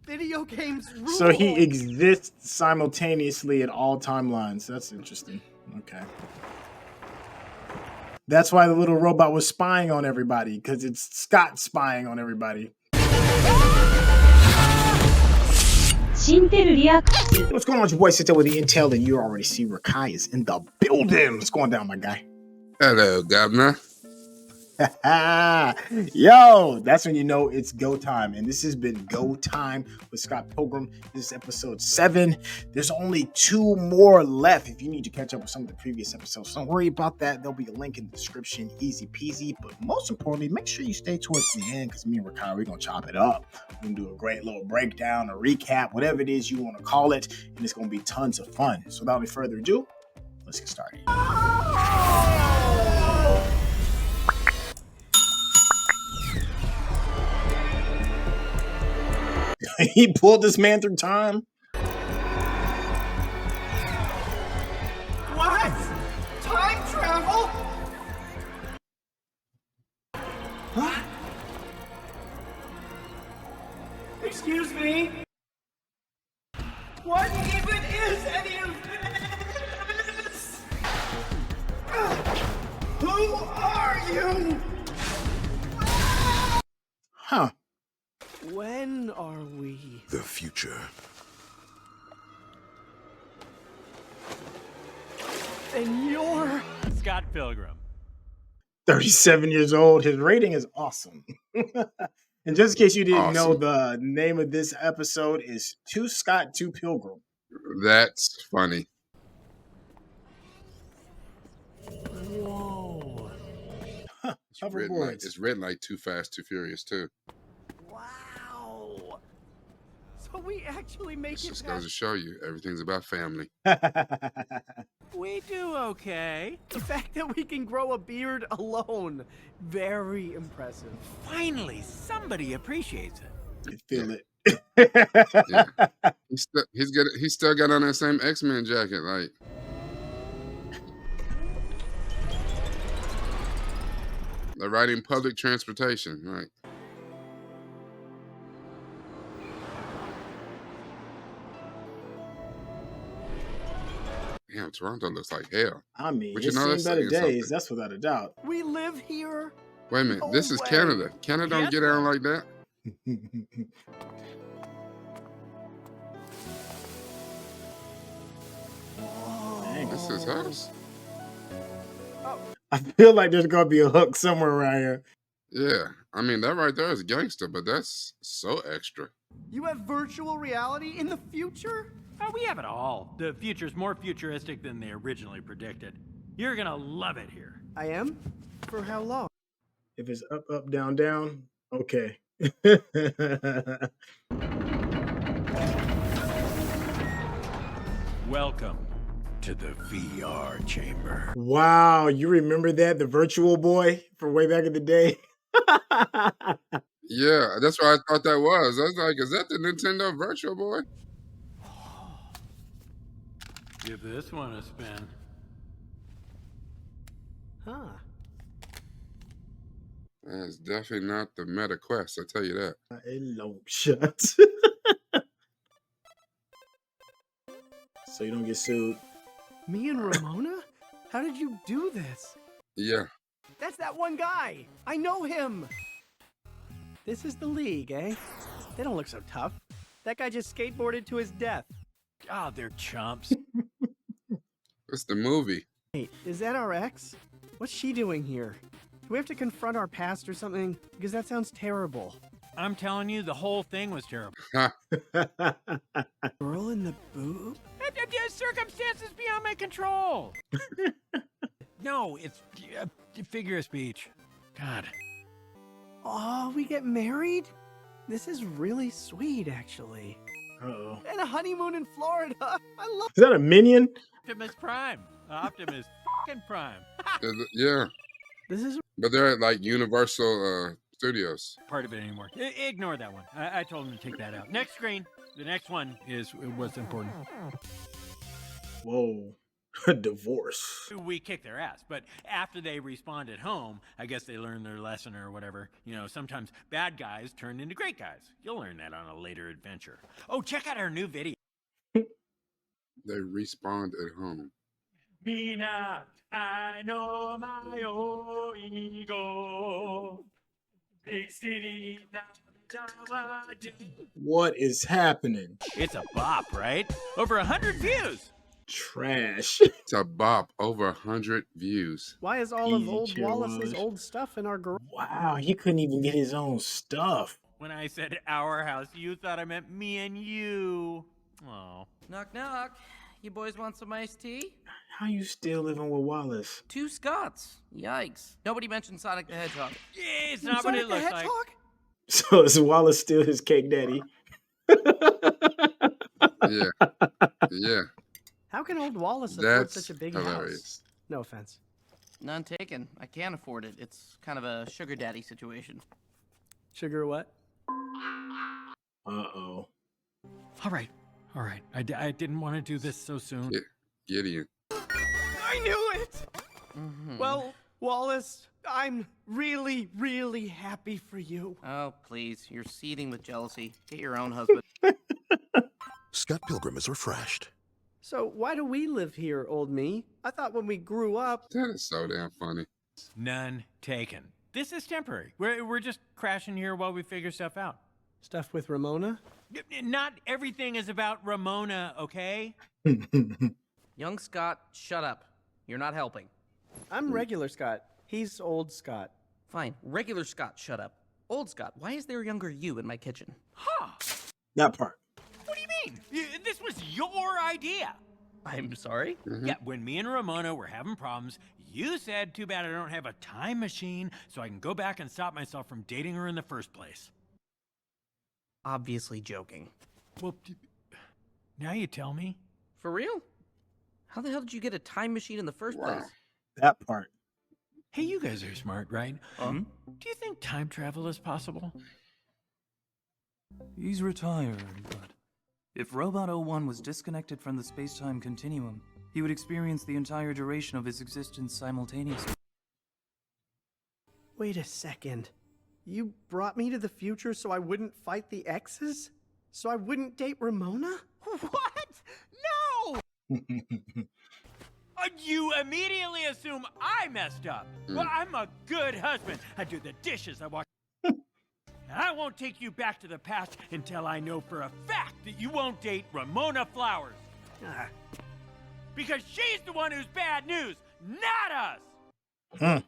Video games rule. So he exists simultaneously at all timelines. That's interesting. Okay. That's why the little robot was spying on everybody, because it's Scott spying on everybody. What's going on, your boy? Sit there with the intel, and you already see Rakai is in the building. What's going down, my guy? Hello, Governor. Yo, that's when you know it's go time. And this has been Go Time with Scott Pilgrim. This is episode 7. There's only 2 more left if you need to catch up with some of the previous episodes. So don't worry about that. There'll be a link in the description. Easy peasy. But most importantly, make sure you stay towards the end, because me and Rakai, we're going to chop it up. We're going to do a great little breakdown, a recap, whatever it is you want to call it. And it's going to be tons of fun. So without any further ado, let's get started. He pulled this man through time. What? Time travel? What? Excuse me? What even is any of this? Who are you? Huh. When are we? The future. And you're Scott Pilgrim. 37 years old. His rating is awesome. And just in case you didn't know, the name of this episode is To Scott, To Pilgrim. That's funny. Whoa. Huh. It's written like Too Fast, Too Furious, too. Wow. So we actually make It it just goes to past. show you, everything's about family. We do okay. The fact that we can grow a beard alone. Very impressive. Finally, somebody appreciates it. You feel it. Yeah. He's still got on that same X-Men jacket, like. They're riding public transportation, right? Damn, Toronto looks like hell. I mean, But it's you know, seen that's better saying days, something. that's without a doubt. We live here. Wait a minute, No this is way. Canada. Canada don't Yes, get down like that. Dang. That's his house. I feel like there's gonna be a hook somewhere around here. Yeah, I mean, that right there is gangster, but that's so extra. You have virtual reality in the future? Oh, we have it all. The future's more futuristic than they originally predicted. You're gonna love it here. I am? For how long? If it's up, up, down, down, okay. Welcome to the VR chamber. Wow, you remember that? The Virtual Boy from way back in the day? Yeah, that's what I thought that was. I was like, is that the Nintendo Virtual Boy? Give this one a spin. Huh. That's definitely not the Meta Quest, I tell you that. A long shot. So you don't get sued. Me and Ramona? How did you do this? Yeah. That's that one guy. I know him. This is the League, eh? They don't look so tough. That guy just skateboarded to his death. Oh, they're chumps. It's the movie. Wait, is that our ex? What's she doing here? Do we have to confront our past or something? Because that sounds terrible. I'm telling you, the whole thing was terrible. Ha. Girl in the boob? Circumstances beyond my control. No, it's a figure of speech. God. Oh, we get married? This is really sweet, actually. Uh-oh. And a honeymoon in Florida. I love. Is that a minion? Optimus Prime. Optimus fucking Prime. Yeah, This is. but they're at like Universal Studios. Part of it anymore. Ignore that one. I told him to take that out. Next screen. The next one is what's important. Whoa. A divorce. We kicked their ass, but after they respawned at home, I guess they learned their lesson or whatever. You know, sometimes bad guys turn into great guys. You'll learn that on a later adventure. Oh, check out our new video. They respawned at home. Mina, I know my own ego. Big city, What is happening? it's a bop, right? Over 100 views. Trash. It's a bop, over 100 views. Why is all of Easy old chair Wallace's wash. old stuff in our garage? Wow, he couldn't even get his own stuff. When I said our house, you thought I meant me and you. Oh. Knock, knock. You boys want some iced tea? How you still living with Wallace? 2 Scots. Yikes. Nobody mentioned Sonic the Hedgehog. It's not what Sonic it the looks like. Hedgehog? So is Wallace still his cake daddy? Yeah, yeah. How can old Wallace afford That's such a big hilarious. house? No offense. None taken. I can't afford it. It's kind of a sugar daddy situation. Sugar what? Uh-oh. All right. I didn't want to do this so soon. Yeah. Gideon. I knew it! Mm-hmm. Well, Wallace, I'm really, really happy for you. Oh, please. You're seething with jealousy. Get your own husband. Scott Pilgrim is refreshed. So why do we live here, old me? I thought when we grew up... That is so damn funny. None taken. This is temporary. We're just crashing here while we figure stuff out. Stuff with Ramona? Not everything is about Ramona, okay? Young Scott, shut up. You're not helping. I'm regular Scott. He's old Scott. Fine. Regular Scott, shut up. Old Scott, why is there a younger you in my kitchen? Huh. That part. What do you mean? This was your idea. I'm sorry? Mhm. Yeah, when me and Ramona were having problems, you said, too bad I don't have a time machine so I can go back and stop myself from dating her in the first place. Obviously joking. Well, now you tell me. For real? How the hell did you get a time machine in the first Wow. place? That part. Hey, you guys are smart, right? Do you think time travel is possible? He's retired, but if Robot 01 was disconnected from the space-time continuum, he would experience the entire duration of his existence simultaneously. Wait a second. You brought me to the future so I wouldn't fight the exes? So I wouldn't date Ramona? What? No! You immediately assume I messed up. Well, I'm a good husband. I do the dishes, I wash. And I won't take you back to the past until I know for a fact that you won't date Ramona Flowers. Ah, Because she's the one who's bad news, not us!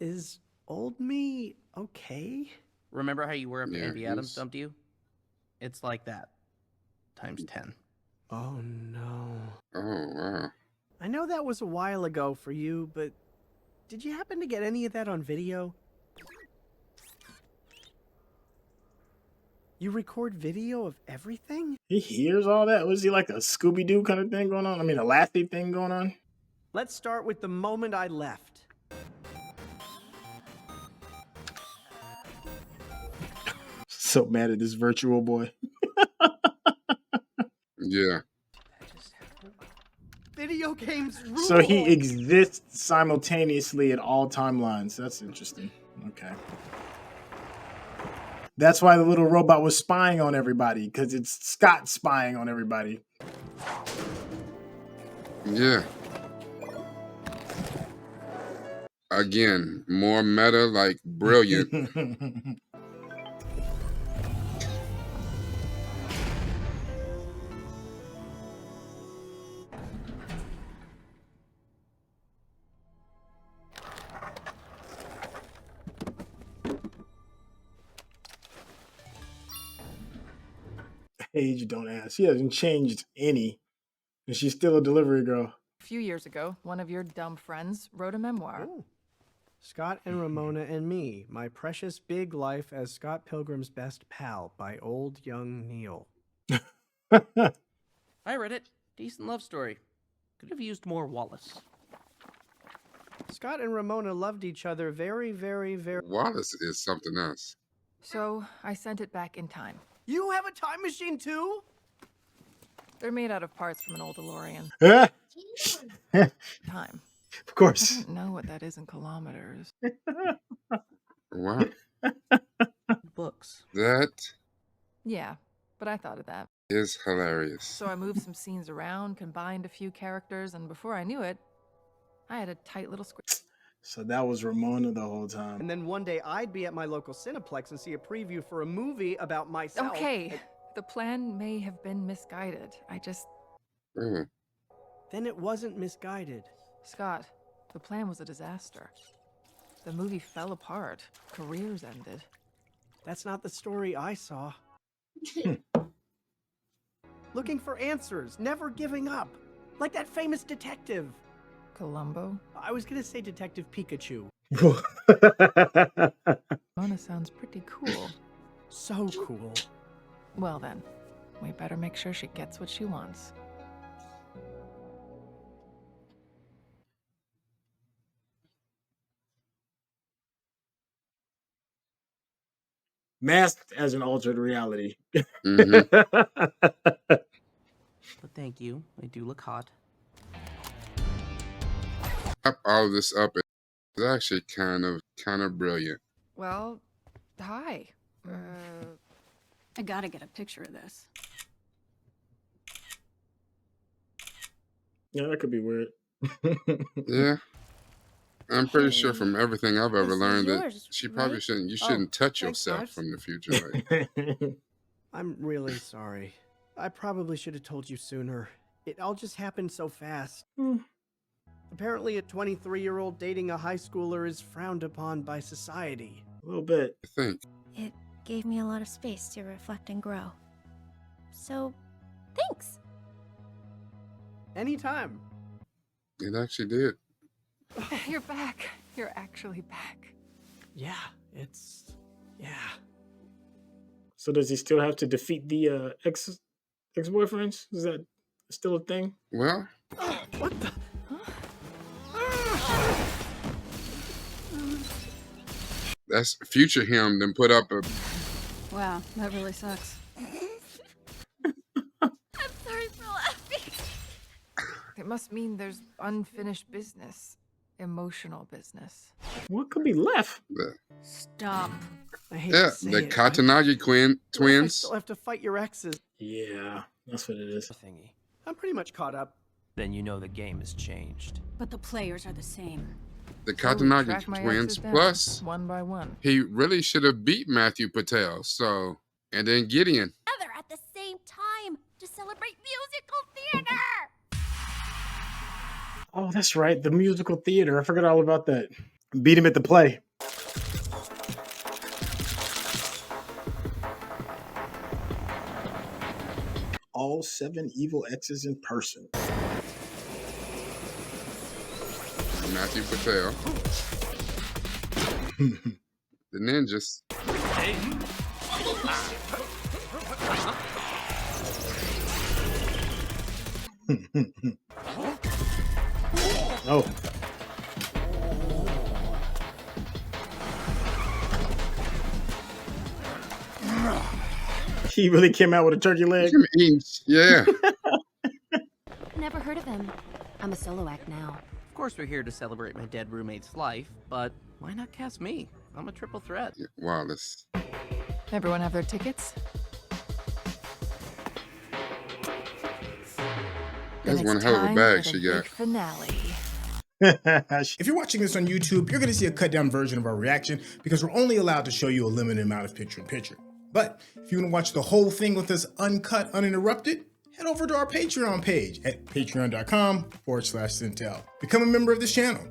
is old me okay? Remember how you were after Yeah, Andy Adams he's- dumped you? It's like that. Times 10. Oh no. Oh, wow. I know that was a while ago for you, but did you happen to get any of that on video? You record video of everything? He hears all that? Was he like a Scooby-Doo kind of thing going on? I mean, a Lassie thing going on? Let's start with the moment I left. So mad at this virtual boy. Yeah. Video games rule. So he exists simultaneously in all timelines. That's interesting. Okay. That's why the little robot was spying on everybody, because it's Scott spying on everybody. Yeah. Again, more meta, like brilliant. Age, don't ask. She hasn't changed any. And she's still a delivery girl. A few years ago, one of your dumb friends wrote a memoir. Oh. Scott and Ramona and Me, My Precious Big Life as Scott Pilgrim's Best Pal by Old Young Neil. I read it. Decent love story. Could have used more Wallace. Scott and Ramona loved each other very, very, very... Wallace is something else. So I sent it back in time. You have a time machine too? They're made out of parts from an old DeLorean. That's Time. Of I course. don't know what that is in kilometers. Wow. Books. That Yeah, but I thought of that. is hilarious. So I moved some scenes around, combined a few characters, and before I knew it, I had a tight little script. So that was Ramona the whole time. And then one day I'd be at my local Cineplex and see a preview for a movie about myself. Okay, the plan may have been misguided. Really? Then it wasn't misguided. Scott, the plan was a disaster. The movie fell apart. Careers ended. That's not the story I saw. Looking for answers, never giving up. Like that famous detective. Columbo? I was gonna say Detective Pikachu. Mona sounds pretty cool. So cool. Well then, we better make sure she gets what she wants. Masked as an altered reality. Mm-hmm. But thank you. I do look hot. Wrap all of this up is actually kind of brilliant. Well, hi. I gotta get a picture of this. Yeah, that could be weird. Yeah. I'm pretty sure from everything I've ever This is learned that yours, she probably right? shouldn't. You shouldn't touch thanks, yourself Knives. from the future. Like, I'm really sorry. I probably should have told you sooner. It all just happened so fast. Apparently, a 23-year-old dating a high schooler is frowned upon by society. A little bit. I think. It gave me a lot of space to reflect and grow. So, thanks. Anytime. It actually did. You're back. You're actually back. Yeah. So does he still have to defeat the ex-boyfriends? Is that still a thing? Well, What the? that's future him then put up a. Wow, that really sucks. I'm sorry for laughing. It must mean there's unfinished business. Emotional business. What could be left? Stop. I hate Yeah, to say the it, Katanagi but I twins. still have to fight your exes. Yeah, that's what it is. Thingy. I'm pretty much caught up. Then you know the game has changed. But the players are the same. The So, Katanagi track my twins. exes down, Plus, one by one. he really should have beat Matthew Patel. So, and then Gideon. Together at the same time to celebrate musical theater. Oh, that's right. The musical theater. I forgot all about that. Beat him at the play. All 7 evil exes in person. Matthew Patel. The ninjas. Oh. He really came out with a turkey leg. Yeah. Never heard of him. I'm a solo act now. Of course, we're here to celebrate my dead roommate's life, but why not cast me? I'm a triple threat. Yeah, Wallace. Everyone have their tickets? That's Then one it's hell of a time bag for the she got. big finale. If you're watching this on YouTube, you're going to see a cut down version of our reaction because we're only allowed to show you a limited amount of picture-in-picture. But if you want to watch the whole thing with us uncut, uninterrupted, head over to our Patreon page at patreon.com/Centel. Become a member of this channel.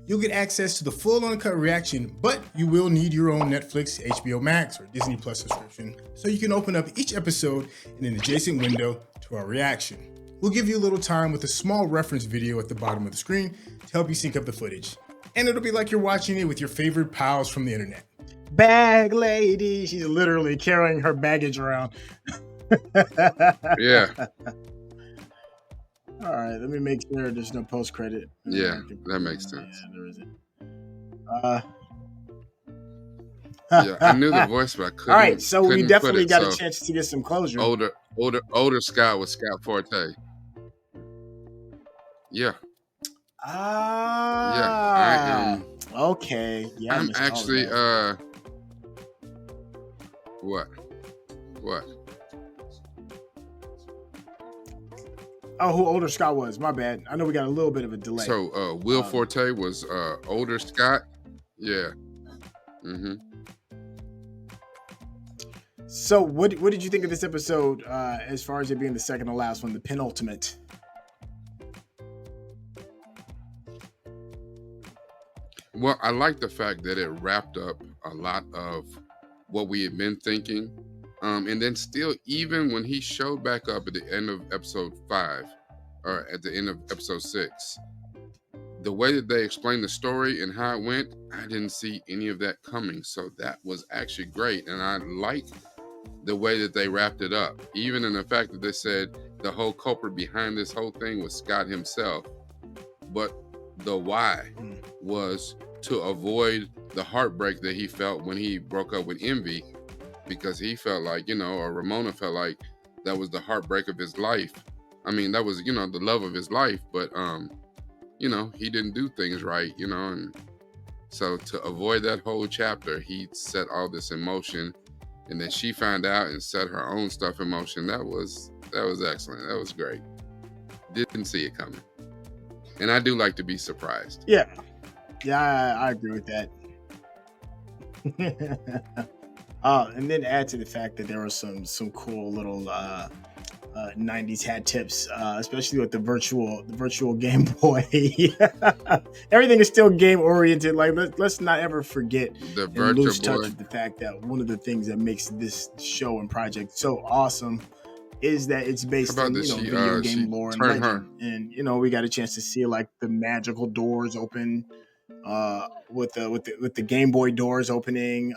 You'll get access to the full uncut reaction, but you will need your own Netflix, HBO Max, or Disney Plus subscription so you can open up each episode in an adjacent window to our reaction. We'll give you a little time with a small reference video at the bottom of the screen to help you sync up the footage. And it'll be like you're watching it with your favorite pals from the internet. Bag lady. She's literally carrying her baggage around. Yeah. All right, let me make sure there's no post credit. Yeah, that makes sense. Yeah, there isn't. Yeah, I knew the voice, but I couldn't. All right, so we couldn't definitely put it, got a so chance to get some closure. older Scott was Scott Forte. Yeah. Yeah. Okay. Yeah. I I'm missed all of actually that. What? Oh, who older Scott was? My bad. I know we got a little bit of a delay. So Will Forte was older Scott. Yeah. Mm-hmm. So what did you think of this episode as far as it being the second to last one, the penultimate? Well, I like the fact that it wrapped up a lot of what we had been thinking. And then still, even when he showed back up at the end of episode 5, or at the end of episode 6, the way that they explained the story and how it went, I didn't see any of that coming. So that was actually great. And I like the way that they wrapped it up, even in the fact that they said the whole culprit behind this whole thing was Scott himself. But the why was to avoid the heartbreak that he felt when he broke up with Envy, because he felt like, or Ramona felt like that was the heartbreak of his life. I mean, that was, the love of his life, but, he didn't do things right, and so to avoid that whole chapter, he set all this in motion, and then she found out and set her own stuff in motion. That was excellent. That was great. Didn't see it coming. And I do like to be surprised. Yeah, I agree with that. And then add to the fact that there were some cool little 90s hat tips, especially with the virtual Game Boy. Everything is still game oriented. Like let's not ever forget The and Virtual lose touch Boy. with the fact that one of the things that makes this show and project so awesome is that it's based How on about that video she game lore and turned legend. And we got a chance to see like the magical doors open with the Game Boy doors opening,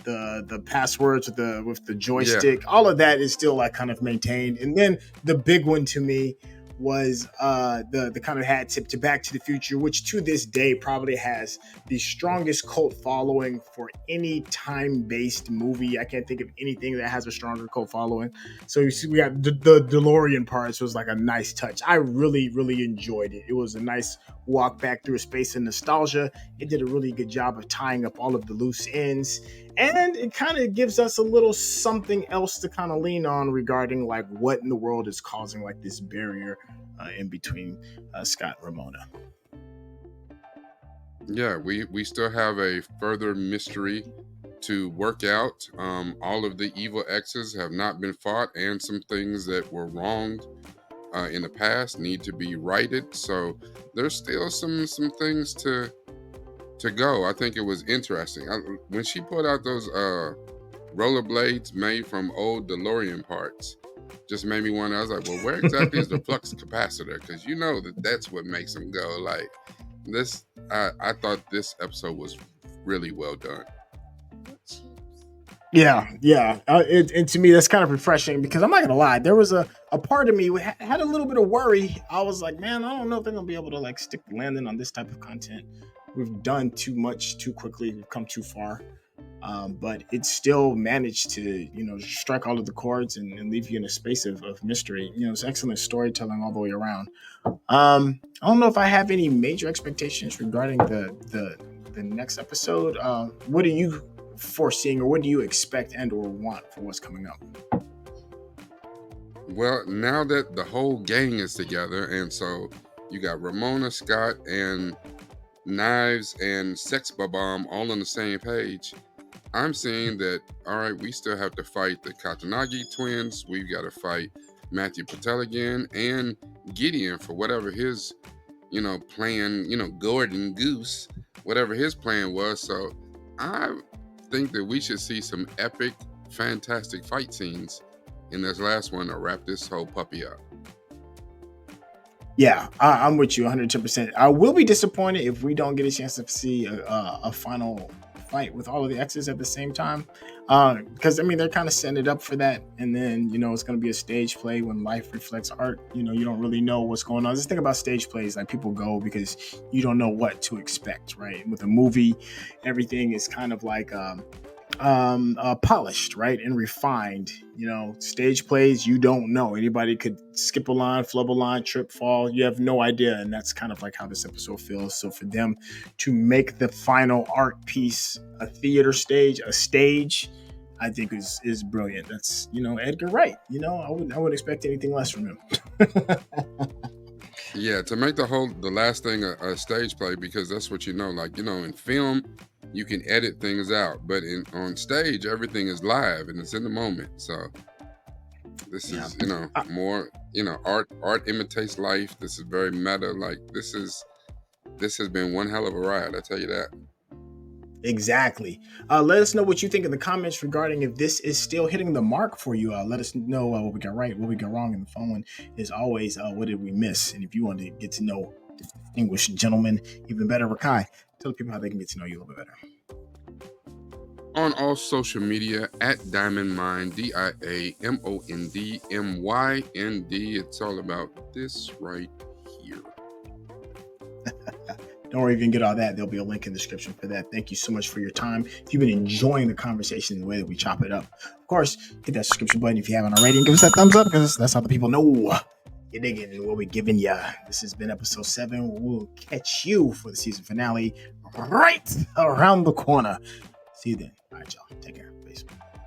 the passwords with the joystick. All of that is still like kind of maintained. And then the big one to me was the kind of hat tip to Back to the Future, which to this day probably has the strongest cult following for any time-based movie. I can't think of anything that has a stronger cult following. So you see, we got the DeLorean parts was like a nice touch. I really, really enjoyed it. It was a nice walk back through a space of nostalgia. It did a really good job of tying up all of the loose ends. And it kind of gives us a little something else to kind of lean on regarding like what in the world is causing like this barrier in between Scott and Ramona. Yeah, we still have a further mystery to work out. All of the evil exes have not been fought, and some things that were wronged in the past need to be righted. So there's still some things to go. I think it was interesting when she put out those rollerblades made from old DeLorean parts. Just made me wonder. I was like, well, where exactly is the flux capacitor? Because that's what makes them go. Like this, I thought this episode was really well done. Yeah. And to me, that's kind of refreshing because I'm not gonna lie, there was a part of me had a little bit of worry. I was like, man, I don't know if they're gonna be able to like stick the landing on this type of content. We've done too much too quickly. We've come too far. But it still managed to, strike all of the chords and leave you in a space of mystery. It's excellent storytelling all the way around. I don't know if I have any major expectations regarding the next episode. What are you foreseeing, or what do you expect and or want for what's coming up? Well, now that the whole gang is together, and so you got Ramona, Scott, and Knives and Sex Bomb all on the same page, I'm seeing that, all right, we still have to fight the Katanagi twins. We've got to fight Matthew Patel again and Gideon for whatever his, plan, Gordon Goose, whatever his plan was. So I think that we should see some epic, fantastic fight scenes in this last one to wrap this whole puppy up. Yeah, I'm with you 110%. I will be disappointed if we don't get a chance to see a final fight with all of the exes at the same time, because they're kind of setting it up for that, and then it's going to be a stage play. When life reflects art, you don't really know what's going on. Just think about stage plays, like people go because you don't know what to expect, right? With a movie, everything is kind of like polished, right, and refined. You know, stage plays, you don't know. Anybody could skip a line, flub a line, trip, fall. You have no idea, and that's kind of like how this episode feels. So for them to make the final art piece a theater stage, a stage, I think is brilliant. That's, you know, Edgar Wright. You know, I wouldn't expect anything less from him. Yeah, to make the last thing a stage play, because that's what, you know, like, you know, in film you can edit things out, but on stage everything is live and it's in the moment. So this is, you know, more, you know, art imitates life. This is very meta. Like this has been one hell of a ride, I tell you that. Exactly. Let us know what you think in the comments regarding if this is still hitting the mark for you. Let us know what we got right, what we got wrong. And the phone one is always, what did we miss? And if you want to get to know the distinguished gentleman even better, Rakai, tell the people how they can get to know you a little bit better. On all social media at DiamondMind, DiamondMynd. It's all about this right here. Don't worry, if you can get all that, there'll be a link in the description for that. Thank you so much for your time. If you've been enjoying the conversation and the way that we chop it up, of course, hit that subscription button if you haven't already, and give us that thumbs up, because that's how the people know you're digging and what we're giving you. This has been episode 7. We'll catch you for the season finale right around the corner. See you then. All right, y'all. Take care. Peace.